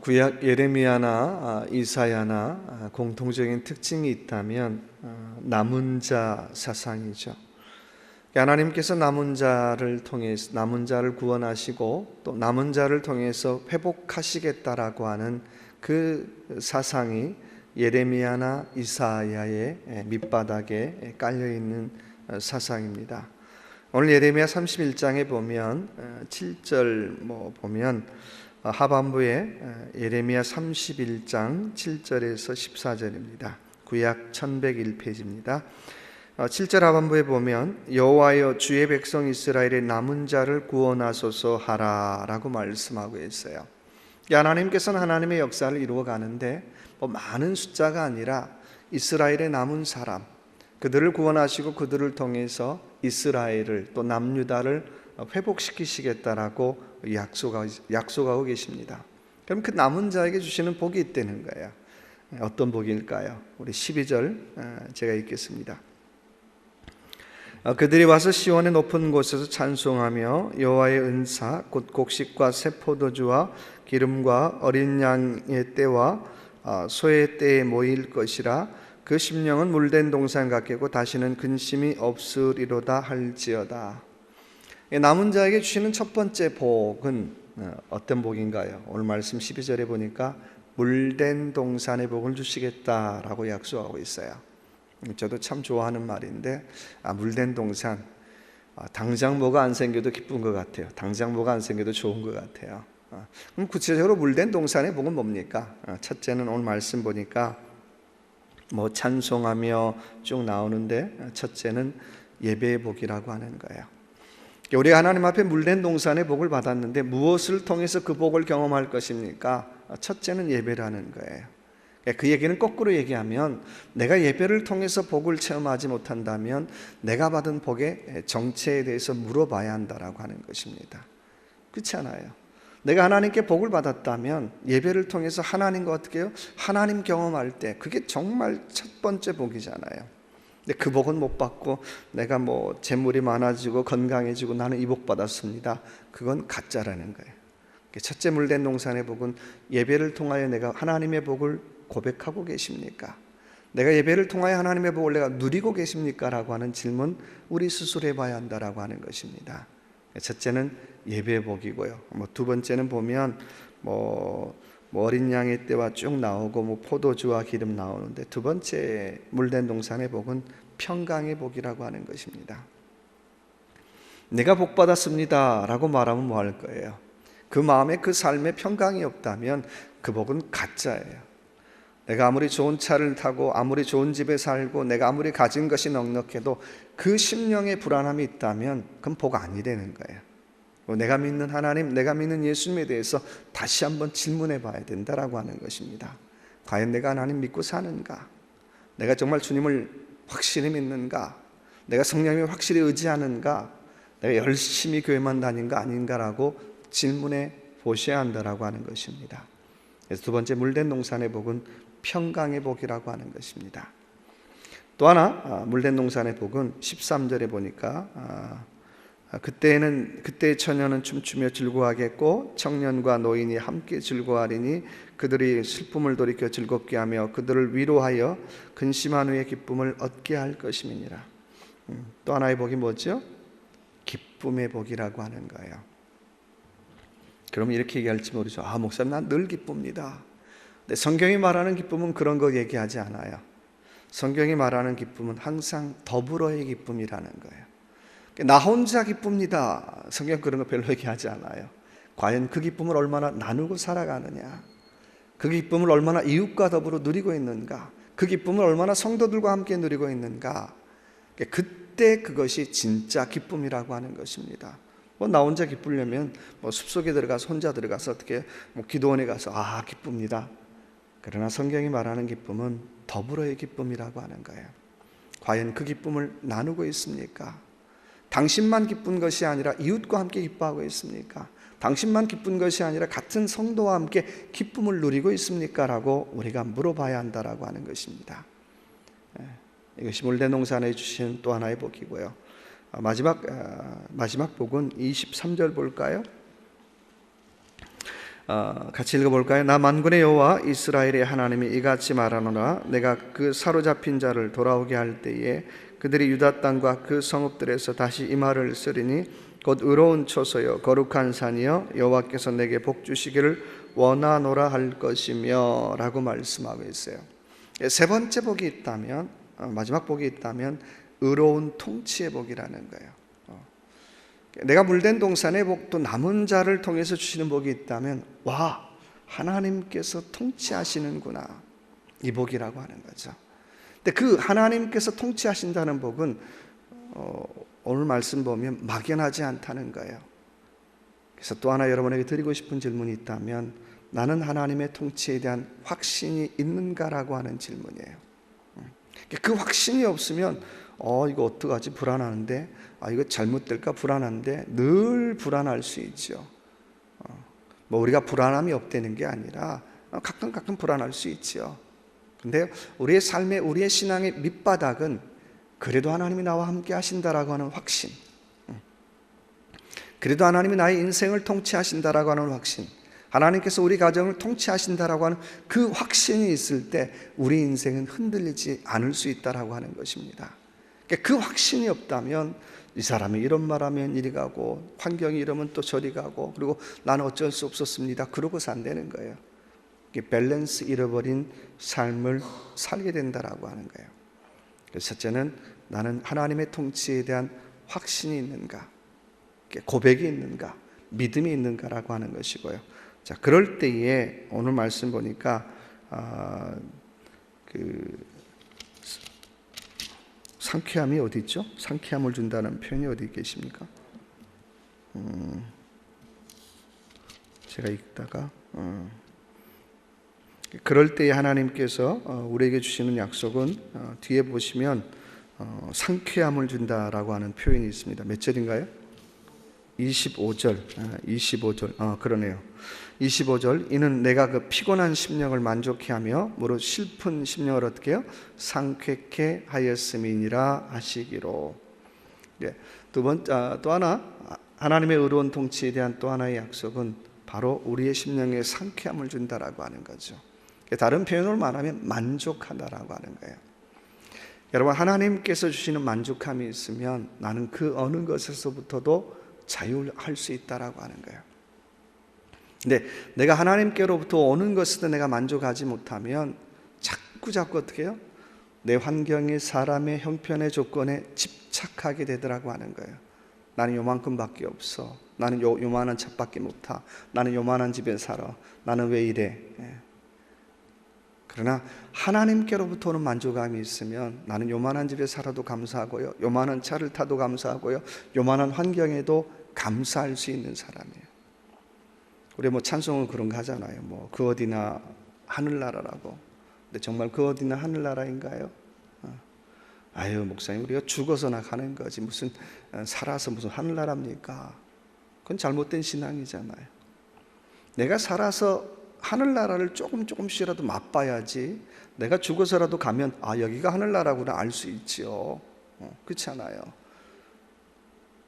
구약 예레미야나 이사야나 공통적인 특징이 있다면 남은 자 사상이죠. 하나님께서 남은 자를 구원하시고 또 남은 자를 통해서 회복하시겠다라고 하는 그 사상이 예레미야나 이사야의 밑바닥에 깔려 있는 사상입니다. 오늘 예레미야 31장에 보면 7절 보면 하반부에 예레미야 31장 7절에서 14절입니다. 구약 1101페이지입니다. 7절 하반부에 보면 여호와여 주의 백성 이스라엘의 남은 자를 구원하소서 하라라고 말씀하고 있어요. 하나님께서는 하나님의 역사를 이루어가는데 많은 숫자가 아니라 이스라엘의 남은 사람, 그들을 구원하시고 그들을 통해서 이스라엘을 또 남유다를 회복시키시겠다라고 약속하고 계십니다. 그럼 그 남은 자에게 주시는 복이 있다는 거예요. 어떤 복일까요? 우리 12절 제가 읽겠습니다. 그들이 와서 시온의 높은 곳에서 찬송하며 여호와의 은사 곧 곡식과 새 포도주와 기름과 어린 양의 때와 소의 때에 모일 것이라. 그 심령은 물된 동산 같겠고 다시는 근심이 없으리로다 할지어다. 남은 자에게 주시는 첫 번째 복은 어떤 복인가요? 오늘 말씀 12절에 보니까 물된 동산의 복을 주시겠다라고 약속하고 있어요. 저도 참 좋아하는 말인데 물된 동산, 당장 뭐가 안 생겨도 기쁜 것 같아요. 당장 뭐가 안 생겨도 좋은 것 같아요. 그럼 구체적으로 물된 동산의 복은 뭡니까? 첫째는 오늘 말씀 보니까 찬송하며 쭉 나오는데 첫째는 예배의 복이라고 하는 거예요. 우리가 하나님 앞에 물된 동산의 복을 받았는데 무엇을 통해서 그 복을 경험할 것입니까? 첫째는 예배라는 거예요. 그 얘기는 거꾸로 얘기하면 내가 예배를 통해서 복을 체험하지 못한다면 내가 받은 복의 정체에 대해서 물어봐야 한다라고 하는 것입니다. 그렇지 않아요? 내가 하나님께 복을 받았다면 예배를 통해서 하나님과 어떻게 해요? 하나님 경험할 때 그게 정말 첫 번째 복이잖아요. 근데 그 복은 못 받고 내가 재물이 많아지고 건강해지고 나는 이 복 받았습니다. 그건 가짜라는 거예요. 첫째 물된 동산의 복은 예배를 통하여 내가 하나님의 복을 고백하고 계십니까? 내가 예배를 통하여 하나님의 복을 내가 누리고 계십니까? 라고 하는 질문 우리 스스로 해봐야 한다라고 하는 것입니다. 첫째는 예배의 복이고요. 두 번째는 보면 어린 양의 때와 쭉 나오고 포도주와 기름 나오는데 두 번째 물된 동산의 복은 평강의 복이라고 하는 것입니다. 내가 복 받았습니다 라고 말하면 뭐 할 거예요? 그 마음에 그 삶에 평강이 없다면 그 복은 가짜예요. 내가 아무리 좋은 차를 타고 아무리 좋은 집에 살고 내가 아무리 가진 것이 넉넉해도 그 심령에 불안함이 있다면 그건 복 아니라는 거예요. 내가 믿는 하나님, 내가 믿는 예수님에 대해서 다시 한번 질문해 봐야 된다라고 하는 것입니다. 과연 내가 하나님 믿고 사는가? 내가 정말 주님을 확실히 믿는가? 내가 성령님을 확실히 의지하는가? 내가 열심히 교회만 다닌가 아닌가라고 질문해 보셔야 한다라고 하는 것입니다. 그래서 두 번째 물된 동산의 복은 평강의 복이라고 하는 것입니다. 또 하나 물된 동산의 복은 13절에 보니까 그때의 처녀는 춤추며 즐거워하겠고 청년과 노인이 함께 즐거워하리니 그들이 슬픔을 돌이켜 즐겁게 하며 그들을 위로하여 근심한 후에 기쁨을 얻게 할 것임이니라. 또 하나의 복이 뭐죠? 기쁨의 복이라고 하는 거예요. 그럼 이렇게 얘기할지 모르죠. 목사님 난 늘 기쁩니다. 근데 성경이 말하는 기쁨은 그런 거 얘기하지 않아요. 성경이 말하는 기쁨은 항상 더불어의 기쁨이라는 거예요. 나 혼자 기쁩니다. 성경 그런 거 별로 얘기하지 않아요. 과연 그 기쁨을 얼마나 나누고 살아가느냐, 그 기쁨을 얼마나 이웃과 더불어 누리고 있는가, 그 기쁨을 얼마나 성도들과 함께 누리고 있는가, 그때 그것이 진짜 기쁨이라고 하는 것입니다. 나 혼자 기쁘려면 숲속에 들어가서 혼자 들어가서 어떻게 기도원에 가서 기쁩니다. 그러나 성경이 말하는 기쁨은 더불어의 기쁨이라고 하는 거예요. 과연 그 기쁨을 나누고 있습니까? 당신만 기쁜 것이 아니라 이웃과 함께 기뻐하고 있습니까? 당신만 기쁜 것이 아니라 같은 성도와 함께 기쁨을 누리고 있습니까? 라고 우리가 물어봐야 한다라고 하는 것입니다. 이것이 물된 동산에 주신 또 하나의 복이고요. 마지막 복은 23절 볼까요? 같이 읽어볼까요? 나 만군의 여호와 이스라엘의 하나님이 이같이 말하노라. 내가 그 사로잡힌 자를 돌아오게 할 때에 그들이 유다 땅과 그 성읍들에서 다시 이 말을 쓰리니 곧 의로운 초소여 거룩한 산이여 여호와께서 내게 복 주시기를 원하노라 할 것이며 라고 말씀하고 있어요. 세 번째 복이 있다면, 마지막 복이 있다면 의로운 통치의 복이라는 거예요. 내가 물된 동산의 복도 남은 자를 통해서 주시는 복이 있다면, 와, 하나님께서 통치하시는구나, 이 복이라고 하는 거죠. 근데 그 하나님께서 통치하신다는 복은 오늘 말씀 보면 막연하지 않다는 거예요. 그래서 또 하나 여러분에게 드리고 싶은 질문이 있다면, 나는 하나님의 통치에 대한 확신이 있는가라고 하는 질문이에요. 그 확신이 없으면 이거 어떡하지? 불안하는데, 이거 잘못될까? 불안한데, 늘 불안할 수 있죠. 뭐 우리가 불안함이 없다는 게 아니라 가끔 불안할 수 있죠. 근데 우리의 삶의, 우리의 신앙의 밑바닥은 그래도 하나님이 나와 함께 하신다라고 하는 확신, 그래도 하나님이 나의 인생을 통치하신다라고 하는 확신, 하나님께서 우리 가정을 통치하신다라고 하는 그 확신이 있을 때 우리 인생은 흔들리지 않을 수 있다라고 하는 것입니다. 그 확신이 없다면 이 사람이 이런 말하면 이리 가고 환경이 이러면 또 저리 가고 그리고 나는 어쩔 수 없었습니다 그러고 산다는 거예요. 밸런스 잃어버린 삶을 살게 된다라고 하는 거예요. 그래서 첫째는 나는 하나님의 통치에 대한 확신이 있는가, 고백이 있는가, 믿음이 있는가라고 하는 것이고요. 자, 그럴 때에 오늘 말씀 보니까 상쾌함이 어디 있죠? 상쾌함을 준다는 표현이 어디 계십니까? 제가 읽다가 그럴 때에 하나님께서 우리에게 주시는 약속은 뒤에 보시면 상쾌함을 준다라고 하는 표현이 있습니다. 몇 절인가요? 25절. 그러네요. 25절. 이는 내가 그 피곤한 심령을 만족케 하며 무릇 슬픈 심령을 어떻게 해요? 상쾌케 하였음이니라 하시기로. 또 하나, 하나님의 의로운 통치에 대한 또 하나의 약속은 바로 우리의 심령에 상쾌함을 준다라고 하는 거죠. 다른 표현으로 말하면 만족하다라고 하는 거예요. 여러분, 하나님께서 주시는 만족함이 있으면 나는 그 어느 것에서부터도 자유할 수 있다라고 하는 거예요. 근데 내가 하나님께로부터 오는 것에도 내가 만족하지 못하면 자꾸 어떻게 해요? 내 환경의, 사람의, 형편의 조건에 집착하게 되더라고 하는 거예요. 나는 요만큼밖에 없어. 나는 요만한 차 밖에 못 타. 나는 요만한 집에 살아. 나는 왜 이래? 그러나 하나님께로부터 오는 만족감이 있으면 나는 요만한 집에 살아도 감사하고요, 요만한 차를 타도 감사하고요, 요만한 환경에도 감사할 수 있는 사람이에요. 우리 찬송은 그런 거 하잖아요. 그 어디나 하늘나라라고. 근데 정말 그 어디나 하늘나라인가요? 아유, 목사님, 우리가 죽어서나 가는 거지 무슨 살아서 무슨 하늘나라입니까? 그건 잘못된 신앙이잖아요. 내가 살아서 하늘나라를 조금씩이라도 맛봐야지 내가 죽어서라도 가면 여기가 하늘나라구나 알 수 있죠. 그렇지 않아요?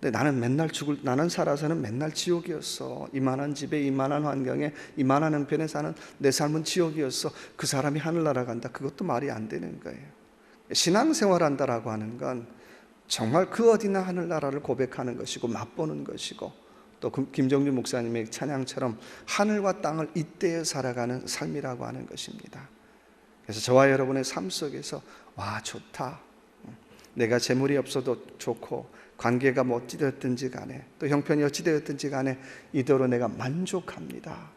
근데 나는 살아서는 맨날 지옥이었어. 이만한 집에, 이만한 환경에, 이만한 형편에 사는 내 삶은 지옥이었어. 그 사람이 하늘나라 간다. 그것도 말이 안 되는 거예요. 신앙생활한다라고 하는 건 정말 그 어디나 하늘나라를 고백하는 것이고 맛보는 것이고, 또 김정주 목사님의 찬양처럼 하늘과 땅을 잇대어 살아가는 삶이라고 하는 것입니다. 그래서 저와 여러분의 삶 속에서 와, 좋다, 내가 재물이 없어도 좋고 관계가 어찌 되었든지 간에 또 형편이 어찌 되었든지 간에 이대로 내가 만족합니다.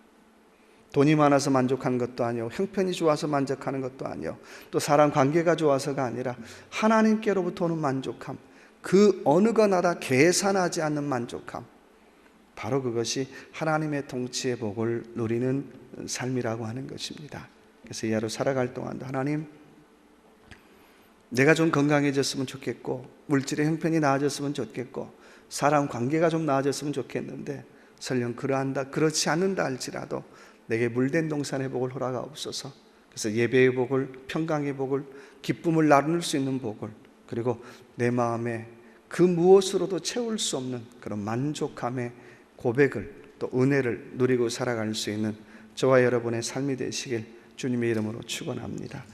돈이 많아서 만족하는 것도 아니요, 형편이 좋아서 만족하는 것도 아니요, 또 사람 관계가 좋아서가 아니라 하나님께로부터 오는 만족함, 그 어느 거나다 계산하지 않는 만족함, 바로 그것이 하나님의 통치의 복을 누리는 삶이라고 하는 것입니다. 그래서 이 하루 살아갈 동안도 하나님, 내가 좀 건강해졌으면 좋겠고, 물질의 형편이 나아졌으면 좋겠고, 사람 관계가 좀 나아졌으면 좋겠는데 설령 그렇지 않는다 할지라도 내게 물된 동산의 복을 허락하옵소서. 그래서 예배의 복을, 평강의 복을, 기쁨을 나눌 수 있는 복을, 그리고 내 마음에 그 무엇으로도 채울 수 없는 그런 만족함의 고백을 또 은혜를 누리고 살아갈 수 있는 저와 여러분의 삶이 되시길 주님의 이름으로 축원합니다.